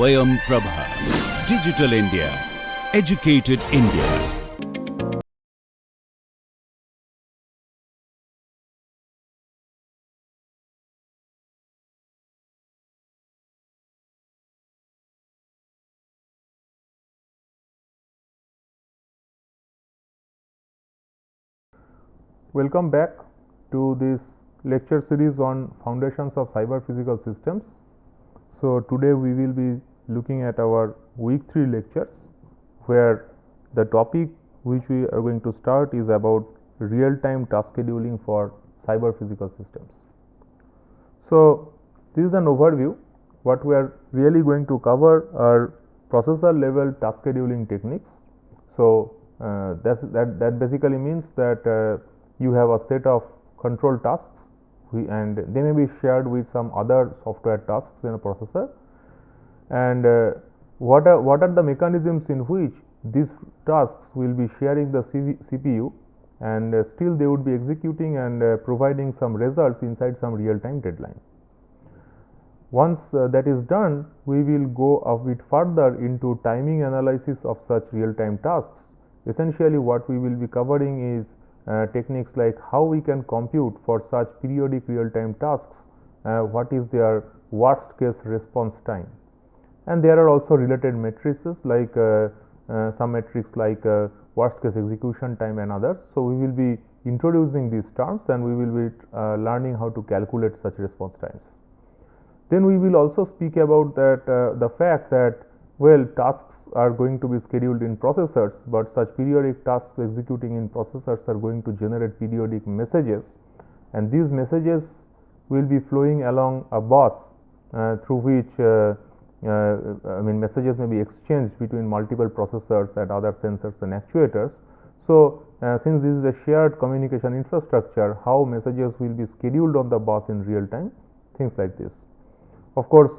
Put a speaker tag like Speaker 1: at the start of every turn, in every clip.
Speaker 1: Swayam Prabha. Digital India. Educated India.
Speaker 2: Welcome back to this lecture series on Foundations of Cyber Physical Systems. So today we will be looking at our week 3 lectures, where the topic which we are going to start is about real-time task scheduling for cyber physical systems. So this is an overview. What we are really going to cover are processor level task scheduling techniques. So that basically means that you have a set of control tasks and they may be shared with some other software tasks in a processor, and what are the mechanisms in which these tasks will be sharing the CPU, and still they would be executing and providing some results inside some real-time deadline. Once that is done, we will go a bit further into timing analysis of such real-time tasks. Essentially what we will be covering is techniques like how we can compute for such periodic real-time tasks, what is their worst case response time, and there are also related matrices like some metrics like worst case execution time and others. So we will be introducing these terms and we will be learning how to calculate such response times. Then we will also speak about that the fact that tasks are going to be scheduled in processors, but such periodic tasks executing in processors are going to generate periodic messages, and these messages will be flowing along a bus through which messages may be exchanged between multiple processors and other sensors and actuators. So since this is a shared communication infrastructure, how messages will be scheduled on the bus in real time, things like this. Of course,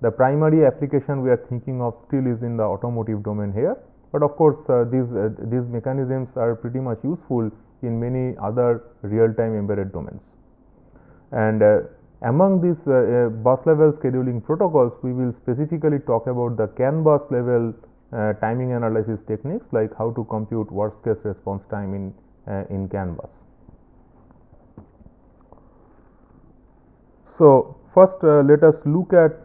Speaker 2: the primary application we are thinking of still is in the automotive domain here, but of course these mechanisms are pretty much useful in many other real-time embedded domains. And among these bus level scheduling protocols, we will specifically talk about the CAN bus level timing analysis techniques, like how to compute worst case response time in CAN bus. So first let us look at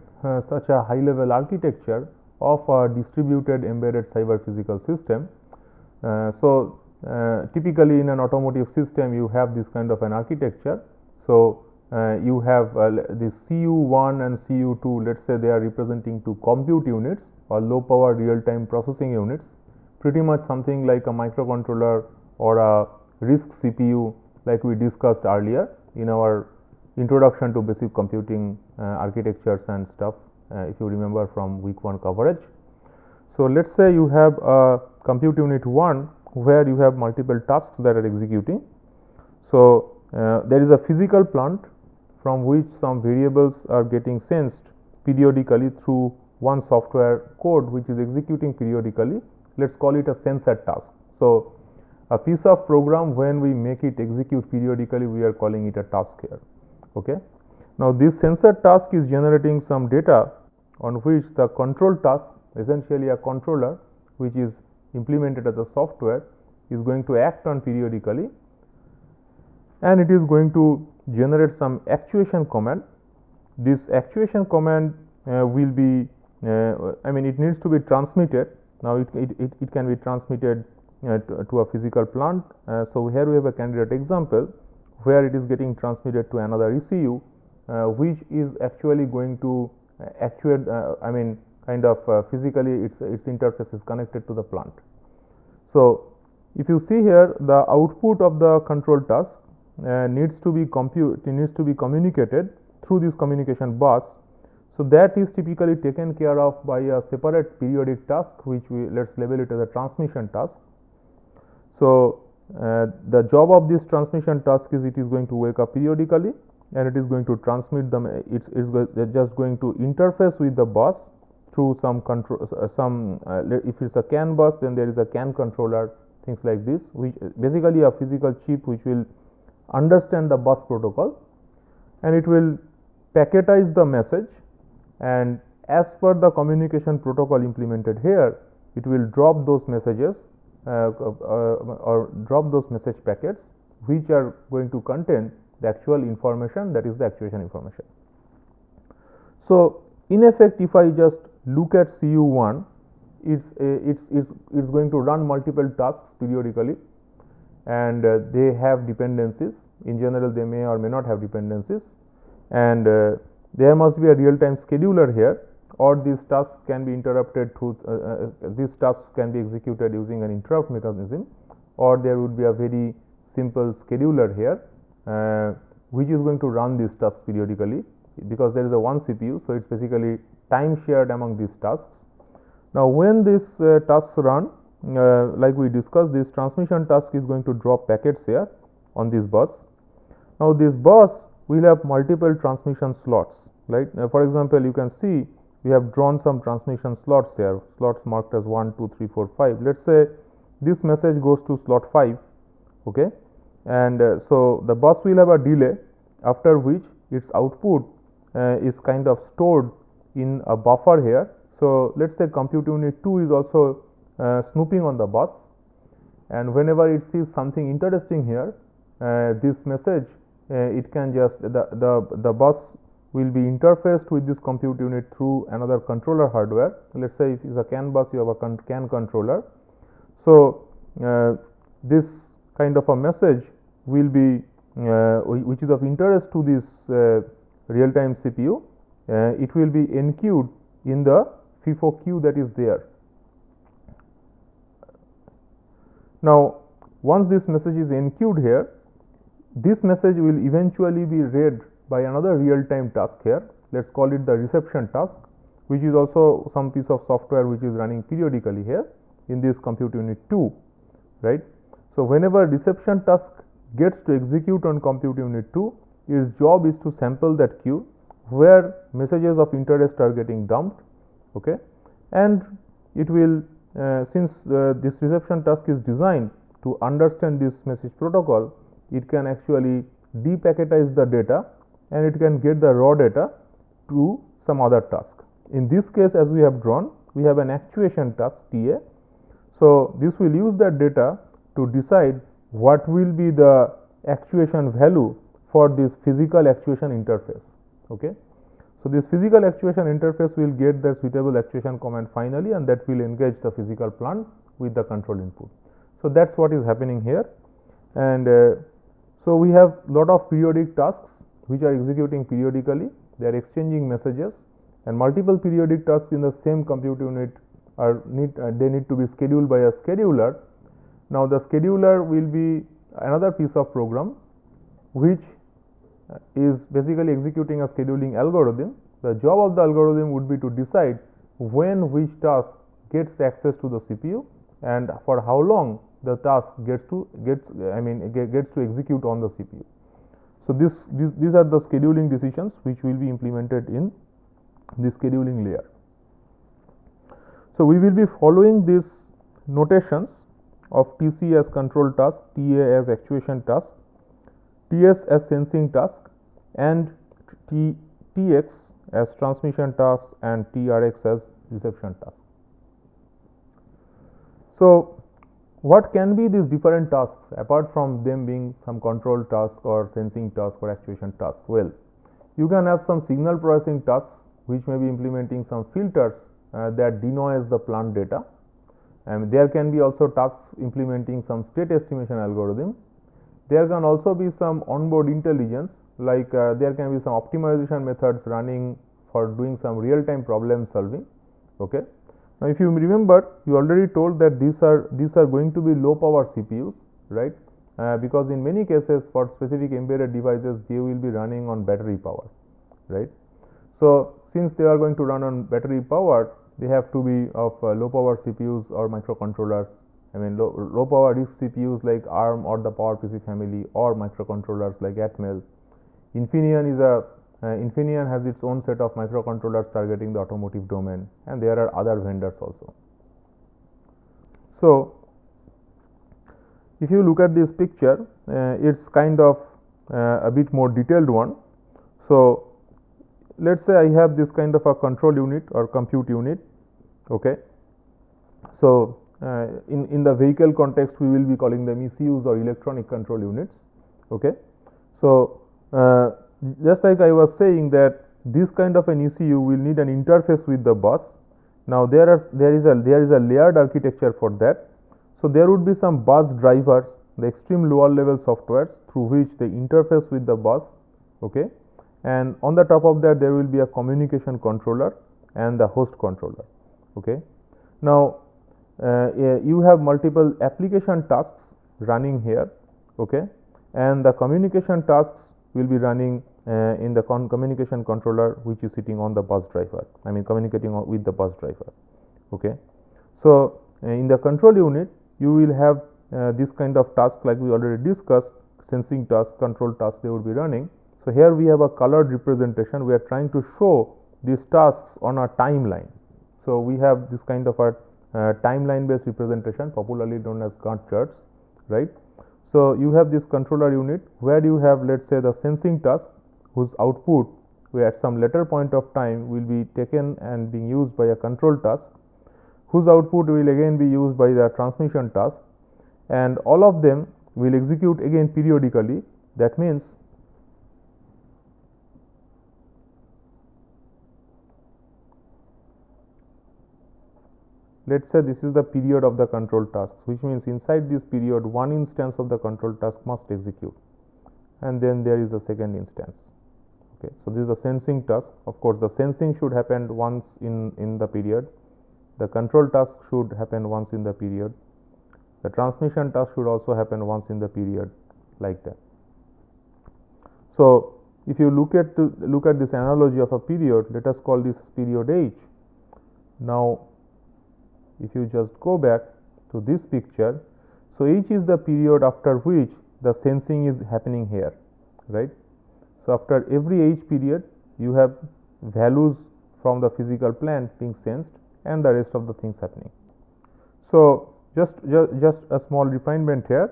Speaker 2: such a high level architecture of a distributed embedded cyber physical system. Typically in an automotive system you have this kind of an architecture. So you have this CU1 and CU2, let's say they are representing two compute units or low power real time processing units, pretty much something like a microcontroller or a RISC CPU like we discussed earlier in our introduction to basic computing architectures and stuff, if you remember from week 1 coverage. So let's say you have a compute unit 1 where you have multiple tasks that are executing. So there is a physical plant from which some variables are getting sensed periodically through one software code which is executing periodically. Let's call it a sensor task. So a piece of program, when we make it execute periodically, we are calling it a task here. Okay. Now this sensor task is generating some data on which the control task, essentially a controller which is implemented as a software, is going to act on periodically, and it is going to generate some actuation command. This actuation command will be it needs to be transmitted. Now it can be transmitted to a physical plant. So here we have a candidate example where it is getting transmitted to another ECU, which is actually going to actuate, physically its interface is connected to the plant. So if you see here, the output of the control task needs to be communicated through this communication bus. So that is typically taken care of by a separate periodic task, which let's label it as a transmission task. So the job of this transmission task is it is going to wake up periodically and it is going to transmit them. It's just going to interface with the bus through some control. If it's a CAN bus, then there is a CAN controller, things like this, which basically a physical chip which will understand the bus protocol, and it will packetize the message and as per the communication protocol implemented here, it will drop those messages or drop those message packets which are going to contain the actual information, that is the actuation information. So in effect, if I just look at CU1, it's going to run multiple tasks periodically, and they have dependencies. In general, they may or may not have dependencies, and there must be a real-time scheduler here, or these tasks can be interrupted through these tasks can be executed using an interrupt mechanism, or there would be a very simple scheduler here which is going to run these tasks periodically, because there is a one CPU, so it's basically time shared among these tasks. Now when these tasks run, like we discussed, this transmission task is going to drop packets here on this bus. Now this bus will have multiple transmission slots, right? For example, you can see we have drawn some transmission slots here, slots marked as 1, 2, 3, 4, 5. Let's say this message goes to slot 5, okay, and so the bus will have a delay, after which its output is kind of stored in a buffer here. So let's say compute unit 2 is also snooping on the bus, and whenever it sees something interesting here, this message it can just the bus will be interfaced with this compute unit through another controller hardware. Let's say if it's a CAN bus, you have a CAN controller. So this kind of a message will be which is of interest to this real-time CPU. It will be enqueued in the FIFO queue that is there. Now once this message is enqueued here, this message will eventually be read by another real-time task here. Let's call it the reception task, which is also some piece of software which is running periodically here in this compute unit 2, right? So whenever reception task gets to execute on compute unit 2, its job is to sample that queue where messages of interest are getting dumped, okay, and it will since this reception task is designed to understand this message protocol, it can actually depacketize the data and it can get the raw data to some other task. In this case, as we have drawn, we have an actuation task TA. So this will use that data to decide what will be the actuation value for this physical actuation interface, okay. So this physical actuation interface will get the suitable actuation command finally, and that will engage the physical plant with the control input. So that's what is happening here, and so we have lot of periodic tasks which are executing periodically. They are exchanging messages, and multiple periodic tasks in the same compute unit they need to be scheduled by a scheduler. Now the scheduler will be another piece of program which is basically executing a scheduling algorithm. The job of the algorithm would be to decide when which task gets access to the CPU and for how long the task gets to execute on the CPU. So these are the scheduling decisions which will be implemented in the scheduling layer. So we will be following these notations of TC as control task, TA as actuation task, TS as sensing task, and TX as transmission task, and TRX as reception task. So what can be these different tasks apart from them being some control task or sensing task or actuation task? Well, you can have some signal processing tasks which may be implementing some filters that denoise the plant data, and there can be also tasks implementing some state estimation algorithm. There can also be some onboard intelligence, like there can be some optimization methods running for doing some real-time problem solving, okay. Now if you remember, you already told that these are going to be low power CPUs, right, because in many cases for specific embedded devices they will be running on battery power, right. So since they are going to run on battery power, they have to be of low power CPUs or microcontrollers. I mean low power RISC CPUs like ARM or the PowerPC family, or microcontrollers like Atmel. Infineon has its own set of microcontrollers targeting the automotive domain, and there are other vendors also. So if you look at this picture, it's kind of a bit more detailed one. So let's say I have this kind of a control unit or compute unit. Okay. So in the vehicle context, we will be calling them ECUs or electronic control units. Okay. So just like I was saying that this kind of an ECU will need an interface with the bus. Now there is a layered architecture for that. So there would be some bus drivers, the extreme lower level software through which they interface with the bus. Okay. And on the top of that, there will be a communication controller and the host controller. Okay. Now you have multiple application tasks running here. Okay. And the communication tasks will be running in the communication controller, which is sitting on the bus driver. I mean, communicating with the bus driver. Okay. So in the control unit, you will have this kind of task like we already discussed, sensing task, control task, they would be running. So here we have a colored representation. We are trying to show these tasks on a timeline. So we have this kind of a timeline based representation, popularly known as Gantt charts, right? So you have this controller unit where you have, let's say, the sensing task, whose output where at some later point of time will be taken and being used by a control task, whose output will again be used by the transmission task, and all of them will execute again periodically. That means let's say this is the period of the control task, which means inside this period one instance of the control task must execute, and then there is the second instance. Okay, so this is the sensing task. Of course, the sensing should happen once in the period. The control task should happen once in the period. The transmission task should also happen once in the period, like that. So if you look at this analogy of a period, let us call this period H. Now if you just go back to this picture, so H is the period after which the sensing is happening here, right? So after every H period, you have values from the physical plant being sensed and the rest of the things happening. So just a small refinement here.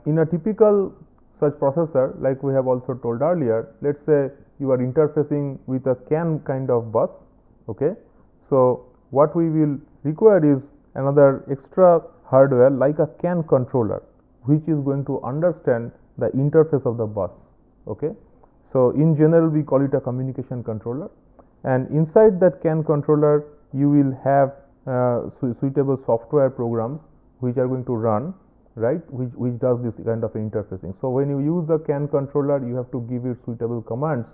Speaker 2: In a typical such processor, like we have also told earlier, let's say you are interfacing with a CAN kind of bus. Okay, so what we will require is another extra hardware like a CAN controller, which is going to understand the interface of the bus. Okay, so in general we call it a communication controller, and inside that CAN controller you will have suitable software programs which are going to run, right, which does this kind of interfacing. So when you use the CAN controller, you have to give it suitable commands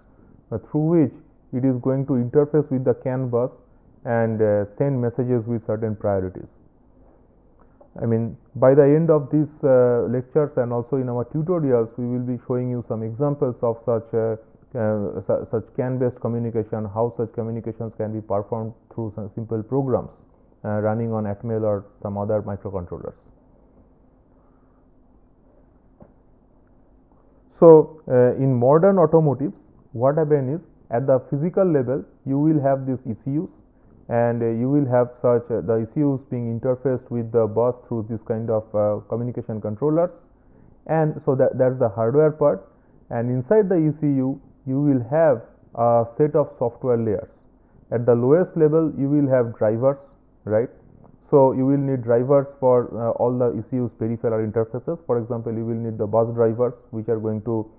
Speaker 2: through which it is going to interface with the CAN bus and send messages with certain priorities. I mean, by the end of these lectures and also in our tutorials, we will be showing you some examples of such CAN-based communication, how such communications can be performed through some simple programs running on Atmel or some other microcontrollers. So in modern automotives, what happens is at the physical level, you will have these ECUs, and you will have such the ECUs being interfaced with the bus through this kind of communication controllers, and so that's the hardware part. And inside the ECU, you will have a set of software layers. At the lowest level, you will have drivers, right? So you will need drivers for all the ECU's peripheral interfaces. For example, you will need the bus drivers, which are going to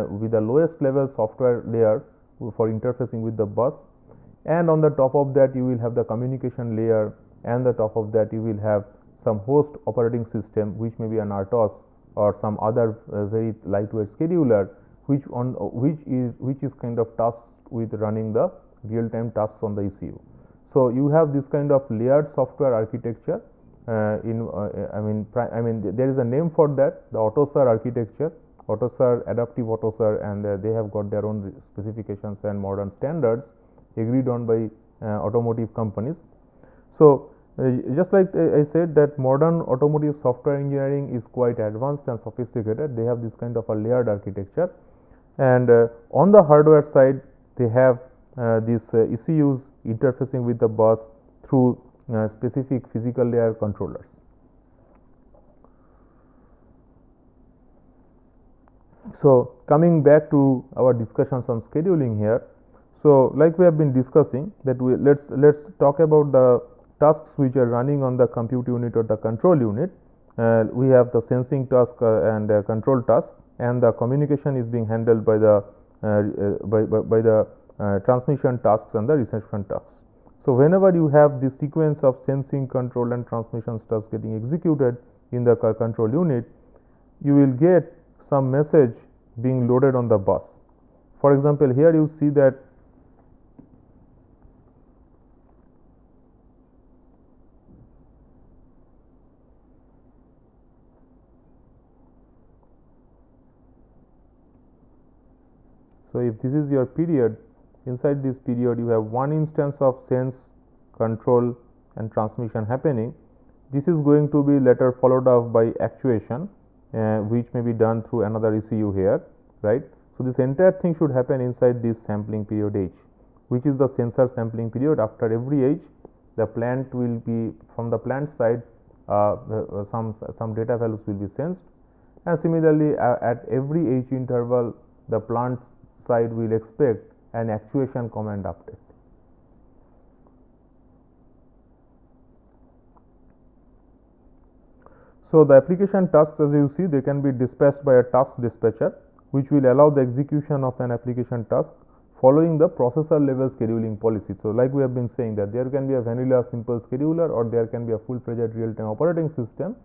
Speaker 2: with the lowest level software layer for interfacing with the bus. And on the top of that, you will have the communication layer, and the top of that you will have some host operating system, which may be an RTOS or some other very lightweight scheduler, which is kind of tasked with running the real-time tasks on the ECU. So you have this kind of layered software architecture. I mean there is a name for that, the AUTOSAR architecture, AUTOSAR, adaptive AUTOSAR, and they have got their own specifications and modern standards agreed on by automotive companies. So just like I said that modern automotive software engineering is quite advanced and sophisticated. They have this kind of a layered architecture, and on the hardware side they have these ECUs interfacing with the bus through specific physical layer controllers. So coming back to our discussions on scheduling here, So like we have been discussing that let's talk about the tasks which are running on the compute unit or the control unit. We have the sensing task and control task, and the communication is being handled by the transmission tasks and the reception tasks. So whenever you have this sequence of sensing, control and transmission tasks getting executed in the control unit, you will get some message being loaded on the bus. For example, here you see that so if this is your period, inside this period you have one instance of sense, control and transmission happening. This is going to be later followed up by actuation, which may be done through another ECU here, right? So this entire thing should happen inside this sampling period H, which is the sensor sampling period. After every H, the plant will be, from the plant side, some data values will be sensed, and similarly at every H interval, the plant side will expect an actuation command update. So the application tasks, as you see, they can be dispatched by a task dispatcher, which will allow the execution of an application task following the processor level scheduling policy. So like we have been saying that there can be a vanilla simple scheduler, or there can be a full-fledged real-time operating system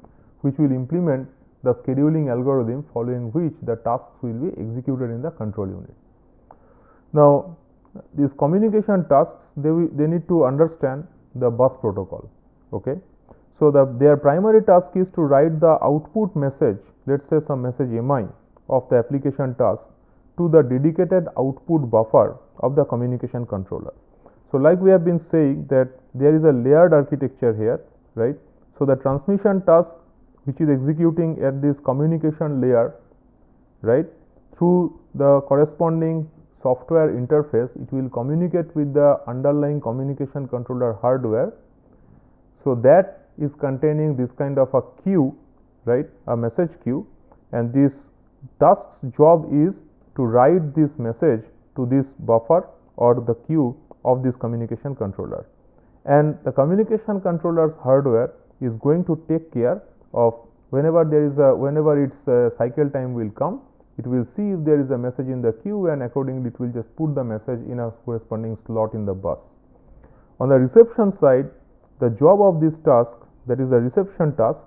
Speaker 2: which will implement the scheduling algorithm following which the tasks will be executed in the control unit. Now these communication tasks, they need to understand the bus protocol. Okay, so their primary task is to write the output message, let's say some message MI of the application task, to the dedicated output buffer of the communication controller. So like we have been saying that there is a layered architecture here, right? So the transmission task which is executing at this communication layer, right, through the corresponding software interface, it will communicate with the underlying communication controller hardware. So that is containing this kind of a queue, right, a message queue, and this task's job is to write this message to this buffer or the queue of this communication controller, and the communication controller's hardware is going to take care of whenever its cycle time will come, it will see if there is a message in the queue, and accordingly it will just put the message in a corresponding slot in the bus. On the reception side, the job of this task, that is the reception task,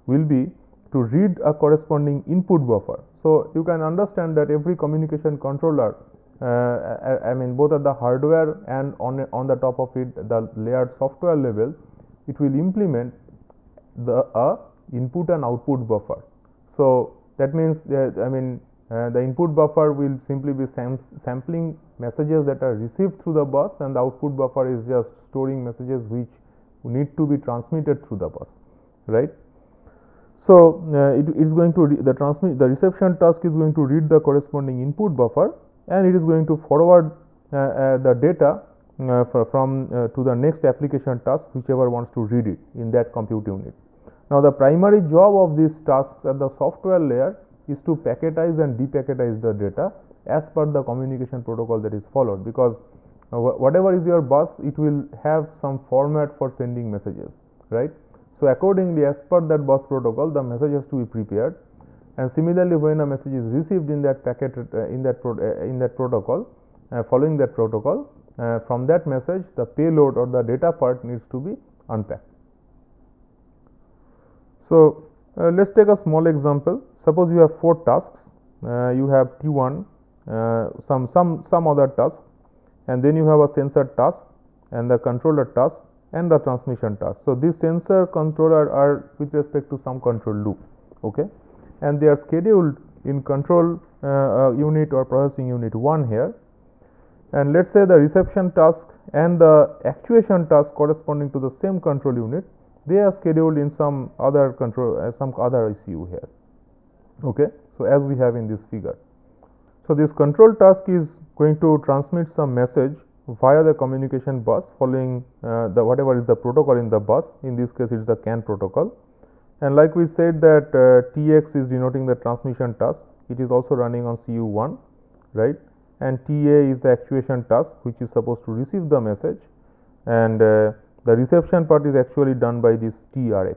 Speaker 2: will be to read a corresponding input buffer. So you can understand that every communication controller, I mean both at the hardware and on the top of it, the layered software level, it will implement the input and output buffer. So that means that, the input buffer will simply be sampling messages that are received through the bus, and the output buffer is just storing messages which need to be transmitted through the bus, right? So it is going to the reception task is going to read the corresponding input buffer, and it is going to forward the data from to the next application task, whichever wants to read it in that compute unit. Now the primary job of these tasks at the software layer is to packetize and depacketize the data as per the communication protocol that is followed, because whatever is your bus, it will have some format for sending messages, right? So accordingly, as per that bus protocol, the message has to be prepared, and similarly when a message is received in that packet in that protocol, following that protocol, from that message the payload or the data part needs to be unpacked. So let's take a small example. Suppose you have 4 tasks. You have T1, some other task, and then you have a sensor task and the controller task and the transmission task. So these sensor controller are with respect to some control loop, okay, and they are scheduled in control unit or processing unit 1 here, and let's say the reception task and the actuation task corresponding to the same control unit, they are scheduled in some other ECU here, okay. So as we have in this figure, so this control task is going to transmit some message via the communication bus following whatever is the protocol in the bus. In this case it is the CAN protocol, and like we said that TX is denoting the transmission task. It is also running on CU1, right, and TA is the actuation task which is supposed to receive the message, and the reception part is actually done by this TRX.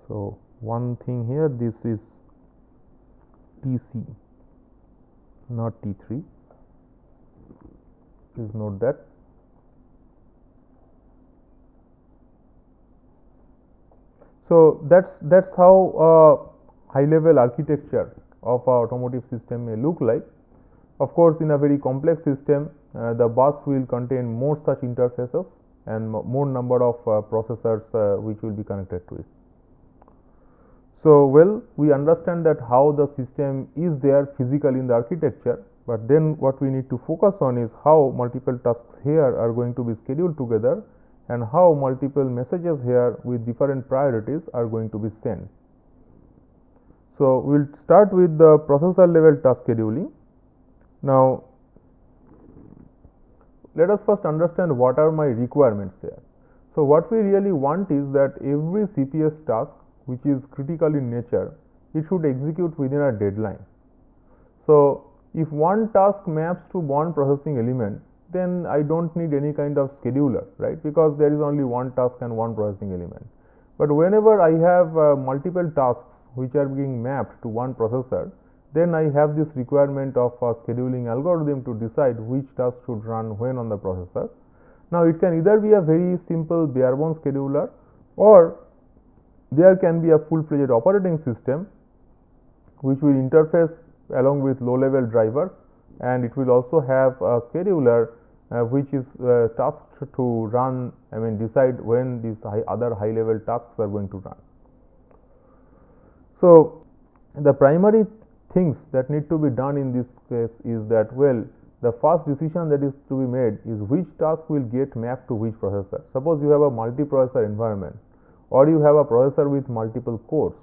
Speaker 2: So one thing here, this is TC, not T3. Please note that. So that's how high level architecture of our automotive system may look like. Of course, in a very complex system, the bus will contain more such interfaces and more number of processors which will be connected to it. So, well, we understand that how the system is there physically in the architecture, but then what we need to focus on is how multiple tasks here are going to be scheduled together and how multiple messages here with different priorities are going to be sent. So, we will start with the processor level task scheduling. Now, let us first understand what are my requirements there. So, what we really want is that every CPS task which is critical in nature, it should execute within a deadline. So, if one task maps to one processing element, then I don't need any kind of scheduler, right, because there is only one task and one processing element. But whenever I have multiple tasks which are being mapped to one processor, then I have this requirement of a scheduling algorithm to decide which task should run when on the processor. Now, it can either be a very simple bare bones scheduler, or there can be a full-fledged operating system which will interface along with low-level drivers, and it will also have a scheduler which is tasked to run, decide when these other high-level tasks are going to run. So, the primary things that need to be done in this case is that, well, the first decision that is to be made is which task will get mapped to which processor. Suppose you have a multi-processor environment, or you have a processor with multiple cores,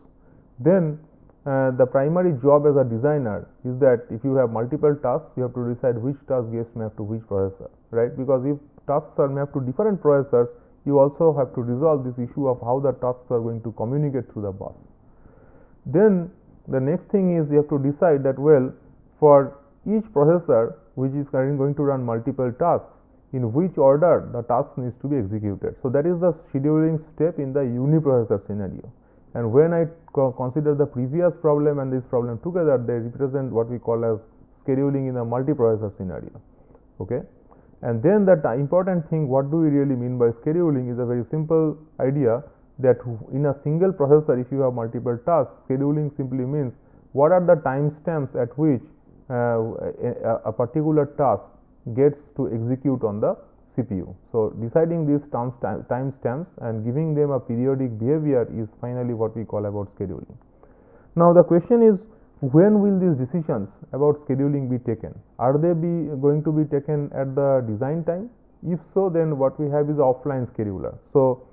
Speaker 2: then the primary job as a designer is that if you have multiple tasks, you have to decide which task gets mapped to which processor, right? Because if tasks are mapped to different processors, you also have to resolve this issue of how the tasks are going to communicate through the bus. Then the next thing is you have to decide that, well, for each processor which is currently going to run multiple tasks, in which order the task needs to be executed. So that is the scheduling step in the uniprocessor scenario. And when I consider the previous problem and this problem together, they represent what we call as scheduling in a multiprocessor scenario. Okay, and then the important thing, what do we really mean by scheduling, is a very simple idea that in a single processor, if you have multiple tasks, scheduling simply means what are the timestamps at which a particular task gets to execute on the CPU. So, deciding these timestamps and giving them a periodic behavior is finally what we call about scheduling. Now, the question is, when will these decisions about scheduling be taken? Are they going to be taken at the design time? If so, then what we have is offline scheduler. So,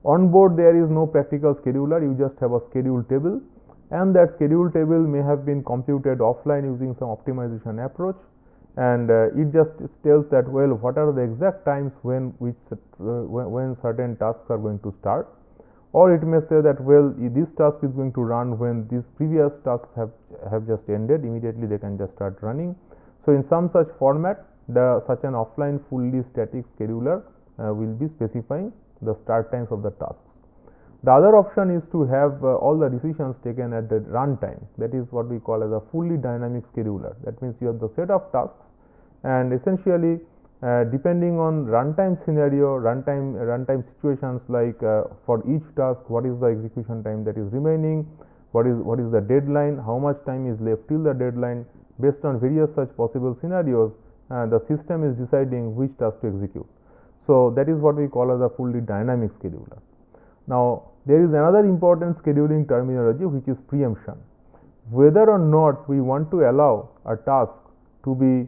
Speaker 2: on board there is no practical scheduler, you just have a schedule table, and that schedule table may have been computed offline using some optimization approach, and it just tells that, well, what are the exact times when certain tasks are going to start, or it may say that, well, this task is going to run when these previous tasks have just ended, immediately they can just start running. So, in some such format, such an offline fully static scheduler will be specifying the start times of the tasks. The other option is to have all the decisions taken at the runtime. That is what we call as a fully dynamic scheduler. That means you have the set of tasks, and essentially depending on runtime scenario, runtime situations, like for each task, what is the execution time that is remaining, what is the deadline, how much time is left till the deadline. Based on various such possible scenarios, the system is deciding which task to execute. So that is what we call as a fully dynamic scheduler. Now, there is another important scheduling terminology, which is preemption. Whether or not we want to allow a task to be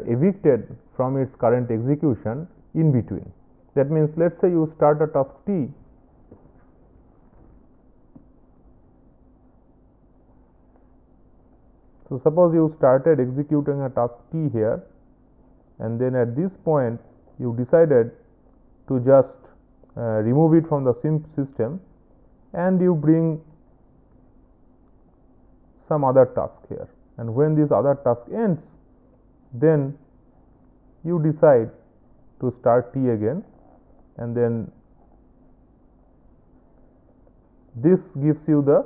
Speaker 2: evicted from its current execution in between. That means, let's say you start a task T, so suppose you started executing a task T here, and then at this point you decided to just remove it from the system, and you bring some other task here, and when this other task ends, then you decide to start T again, and then this gives you the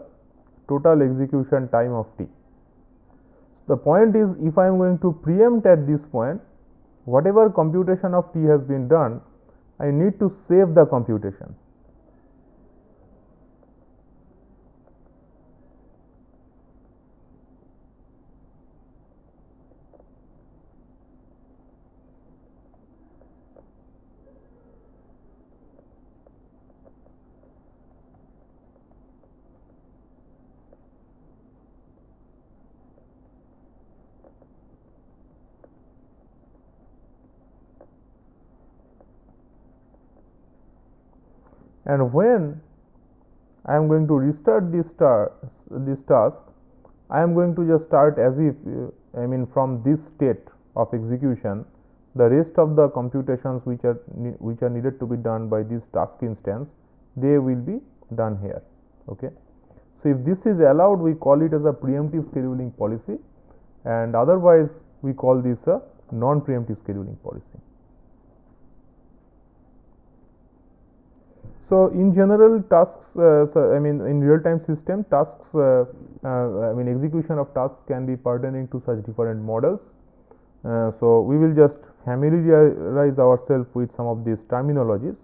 Speaker 2: total execution time of T. The point is, if I am going to preempt at this point, whatever computation of T has been done, I need to save the computation. And when I am going to restart this task, I am going to just start as if from this state of execution, the rest of the computations which are needed to be done by this task instance, they will be done here. Okay. So if this is allowed, we call it as a preemptive scheduling policy, and otherwise we call this a non-preemptive scheduling policy. So in general, tasks, in real-time system, tasks, execution of tasks can be pertaining to such different models. So we will just familiarize ourselves with some of these terminologies.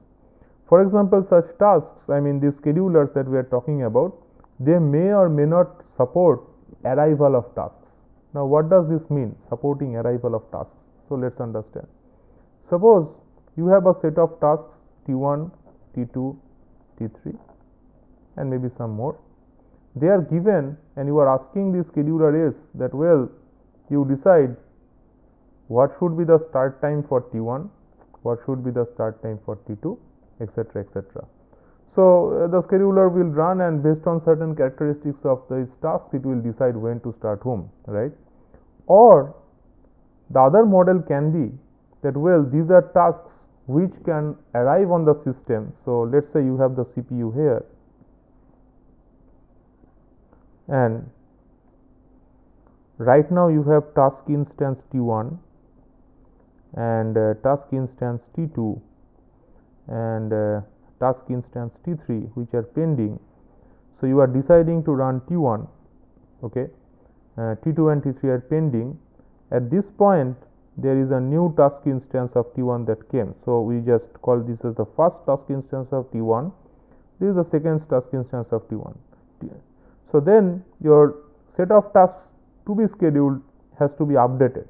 Speaker 2: For example, such tasks, these schedulers that we are talking about, they may or may not support arrival of tasks. Now, what does this mean, supporting arrival of tasks? So let's understand. Suppose you have a set of tasks T1, T2, T3, and maybe some more. They are given, and you are asking the scheduler is that, well, you decide what should be the start time for T1, what should be the start time for T2, etc., etc. So the scheduler will run, and based on certain characteristics of these tasks, it will decide when to start whom, right? Or the other model can be that, well, these are tasks which can arrive on the system. So let's say you have the CPU here, and right now you have task instance T1 and task instance T2 and task instance T3 which are pending. So you are deciding to run T1, okay, T2 and T3 are pending. At this point, there is a new task instance of T1 that came. So we just call this as the first task instance of T1. This is the second task instance of T1. So then your set of tasks to be scheduled has to be updated.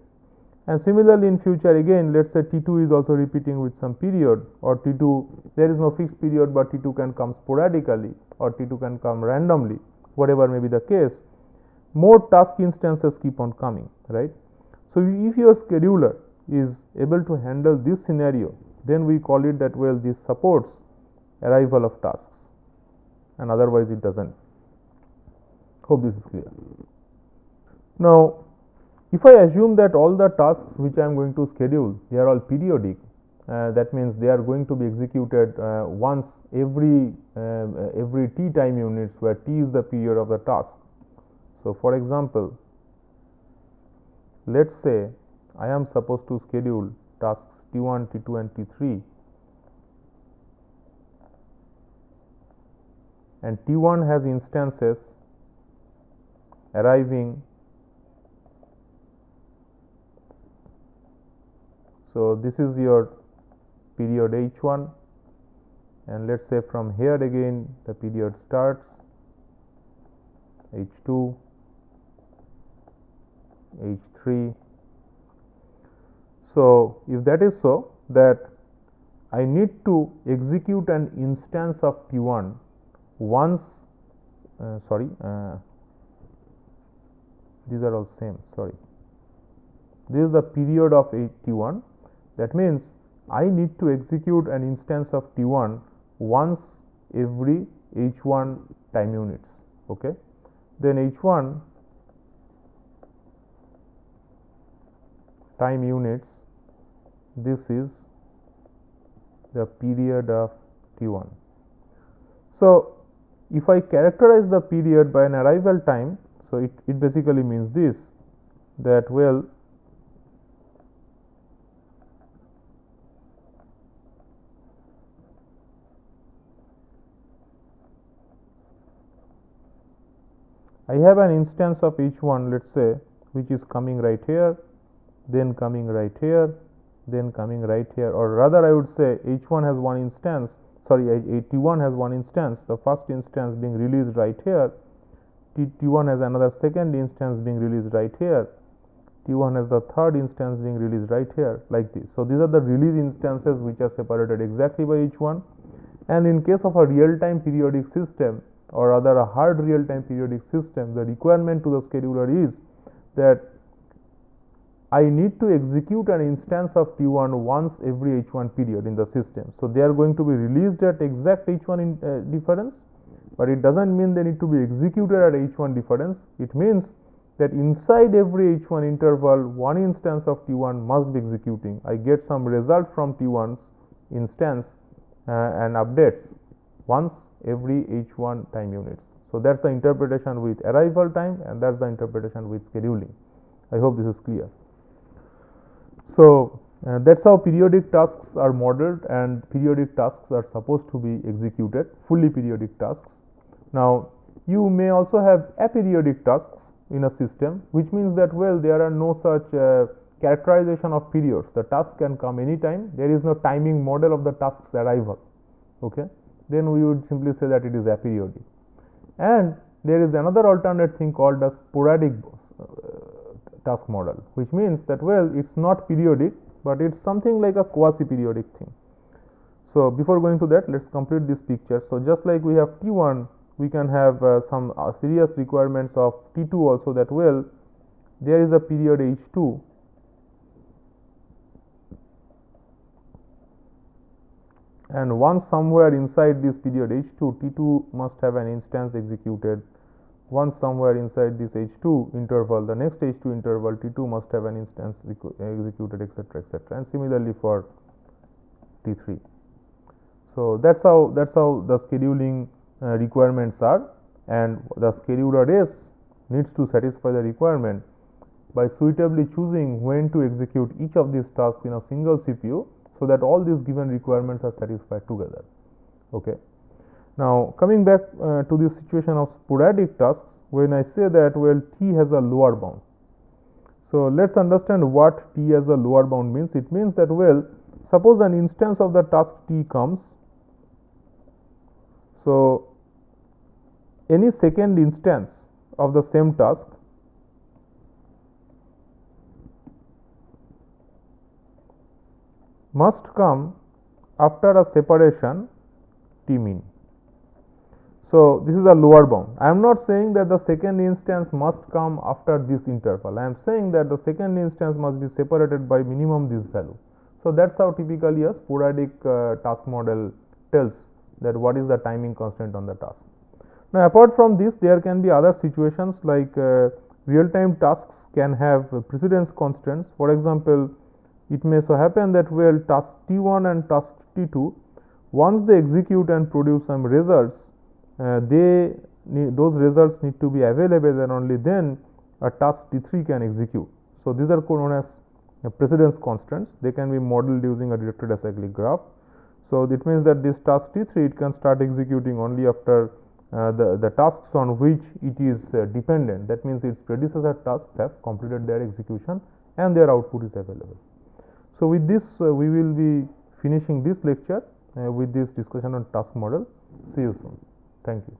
Speaker 2: And similarly in future, again, let's say T2 is also repeating with some period, or T2, there is no fixed period, but T2 can come sporadically, or T2 can come randomly, whatever may be the case. More task instances keep on coming, right? So if your scheduler is able to handle this scenario, then we call it that, well, this supports arrival of tasks, and otherwise it doesn't. Hope this is clear. Now, if I assume that all the tasks which I am going to schedule, they are all periodic, that means they are going to be executed once every T time units, where T is the period of the task. So for example, let's say I am supposed to schedule tasks T1, T2 and T3, and T1 has instances arriving. So this is your period H1, and let's say from here again the period starts, H2, H3. So if that is so, that I need to execute an instance of T1 once, these are all same, this is the period of T1. That means I need to execute an instance of T1 once every H1 time units, okay. Then H1 time units, this is the period of T1. So if I characterize the period by an arrival time, so it basically means this, that, well, I have an instance of H1, let's say, which is coming right here, then coming right here, then coming right here, or rather I would say H1 has one instance, sorry, T1 has one instance, the first instance being released right here, T1 has another second instance being released right here, T1 has the third instance being released right here, like this. So these are the release instances which are separated exactly by H1. And in case of a real-time periodic system, or rather a hard real-time periodic system, the requirement to the scheduler is that I need to execute an instance of T1 once every H1 period in the system. So they are going to be released at exact H1 difference, but it doesn't mean they need to be executed at H1 difference. It means that inside every H1 interval, one instance of T1 must be executing. I get some result from T1's instance and updates once every H1 time units. So that's the interpretation with arrival time, and that's the interpretation with scheduling. I hope this is clear. So that's how periodic tasks are modeled, and periodic tasks are supposed to be executed, fully periodic tasks. Now you may also have aperiodic tasks in a system, which means that, well, there are no such characterization of periods. The task can come anytime. There is no timing model of the task's arrival. Okay, then we would simply say that it is aperiodic. And there is another alternate thing called the sporadic task model, which means that, well, it's not periodic, but it's something like a quasi-periodic thing. So before going to that, let's complete this picture. So just like we have T1, we can have some serious requirements of T2 also, that, well, there is a period H2 and once somewhere inside this period H2, T2 must have an instance executed. Once somewhere inside this H2 interval, the next H2 interval, T2 must have an instance executed, etc., etc., and similarly for T3. So that's how the scheduling requirements are, and the scheduler S needs to satisfy the requirement by suitably choosing when to execute each of these tasks in a single CPU, so that all these given requirements are satisfied together. Okay. Now coming back to this situation of sporadic tasks, when I say that, well, T has a lower bound. So let's understand what T as a lower bound means. It means that, well, suppose an instance of the task T comes. So any second instance of the same task must come after a separation T min. So this is a lower bound. I am not saying that the second instance must come after this interval. I am saying that the second instance must be separated by minimum this value. So that's how typically a sporadic task model tells that what is the timing constant on the task. Now apart from this, there can be other situations like real-time tasks can have precedence constants. For example, it may so happen that, well, task T1 and task T2, once they execute and produce some results, those results need to be available, and only then a task T3 can execute. So these are known as precedence constants. They can be modeled using a directed acyclic graph. So it means that this task T3, it can start executing only after the tasks on which it is dependent. That means its predecessor tasks have completed their execution and their output is available. So with this, we will be finishing this lecture with this discussion on task model. See you soon. Thank you.